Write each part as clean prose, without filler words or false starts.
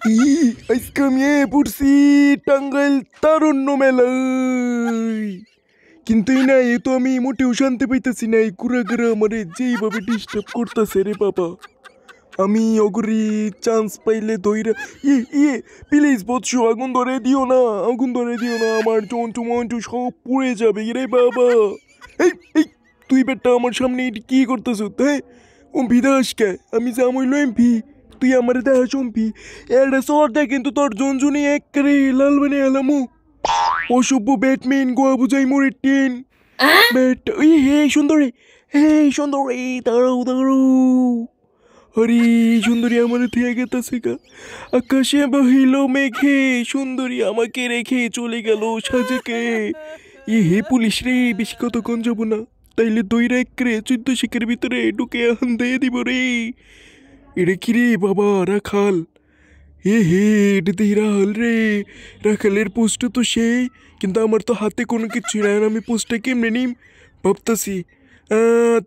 ই আজকে আমি পড়ছি টাঙ্গাইল তারুণ্য মেলায়, কিন্তু না এ তো আমি মোটেও শান্তি পাইতেছি না। এই কুড়াঘাড়া আমারে যেইভাবে ডিস্টার্ব করতেছে রে বাবা। আমি অগরি চান্স পাইলে দইরা ইয়ে প্লিজ বৎস, আগুন ধরে দিও না, আগুন ধরে দিও না, আমার চঞ্চু মঞ্চু সব পুড়ে যাবে রে বাবা। এই এই তুই বেটা আমার সামনে এটি কি করতেছ? হ্যাঁ ও বিদাস কে? আমি যা মইল এমপি, তুই আমার দেখা চম্পি। এটা সর দেয় কিন্তু তোর জঞ্জুনি এক করে লাল বানিয়ে এলামু। অসভ্য ব্যাটম্যান গোয়া বুঝাই মোরে টেন ব্যাট। এই হে সুন্দরী, হে সুন্দরী, দাঁড়াও দাঁড়াও। হরি সুন্দরী আমার থেকে গেতাছে গা, আকাশে বহিল মেঘে, সুন্দরী আমাকে রেখে চলে গেল সাজেকে। হে পুলিশ রে, বেশি কতক্ষণ যাবো না, তাইলে দইরা একরে 14 শিখের ভিতরে ঢুকে আহান দিয়ে দিব রে। এটা কি রে বাবা? রাখাল? হে এটা তো রাখাল রে। রাখালের পোস্টটা তো সেই, কিন্তু আমার তো হাতে কোনো কিছু নাই, আমি পোস্টটা কেমনে নিম ভাবতাছি।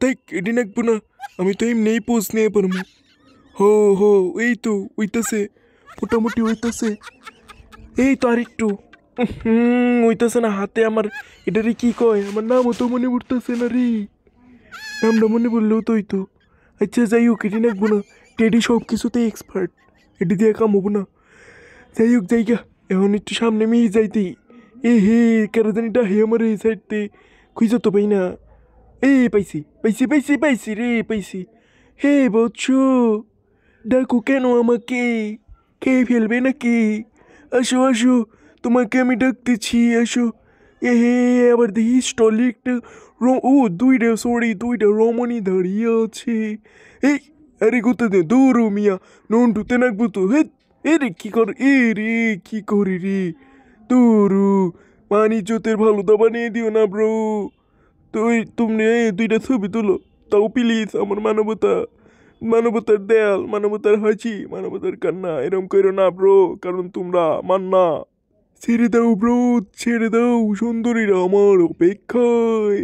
তাই এটি নাকবো না, আমি তো এমনিই পোস্ট নিয়ে পারবো। হো হো, এই তো ওইতাছে, মোটামুটি ওইতাছে। এই তো আর একটু ওইতাছে না হাতে আমার। এটারে কি কয়? আমার নামও তো মনে পড়তেছে না রে। নামটা মনে পড়লেও তো হইতো। আচ্ছা যাই হোক, এটি নাকবো না, টেডি সব কিছুতেই এক্সপার্ট, এটি দিয়ে কাম হবো না। যাই হোক জায়গা, এখন একটু সামনে মেয়ে যাইতে। হে কেরাজানিটা হে আমার এই সাইডতে খুঁজে তো পাই না। পাইছি পাইছি পাইছি পাইছি রে, পাইছি। হে বৎস, ডাকো কেন আমাকে? খেয়ে ফেলবে নাকি? আসো আসো, তোমাকে আমি ডাকতেছি, আসো। হে আবার দেখি স্টলে একটা দুইটা, সরি দুইটা রমণী দাঁড়িয়ে আছে। এই আরে কোথাতে দৌড়ো মিয়া, নন্টুতে নাকবো তো। হে এ রে কি কর, এ রে কি করি রে, দৌড়ু। পানি জোতের ভালো দাবা নিয়ে দিও না ব্রো। তুমি দুইটা ছবি তুলো তাও প্লিজ। আমার মানবতা, মানবতার দেয়াল, মানবতার হাসি, মানবতার কান্না এরম করো না ব্রো, কারণ তোমরা মান্না। ছেড়ে দাও ব্রো, ছেড়ে দাও, সুন্দরীরা আমার অপেক্ষায়।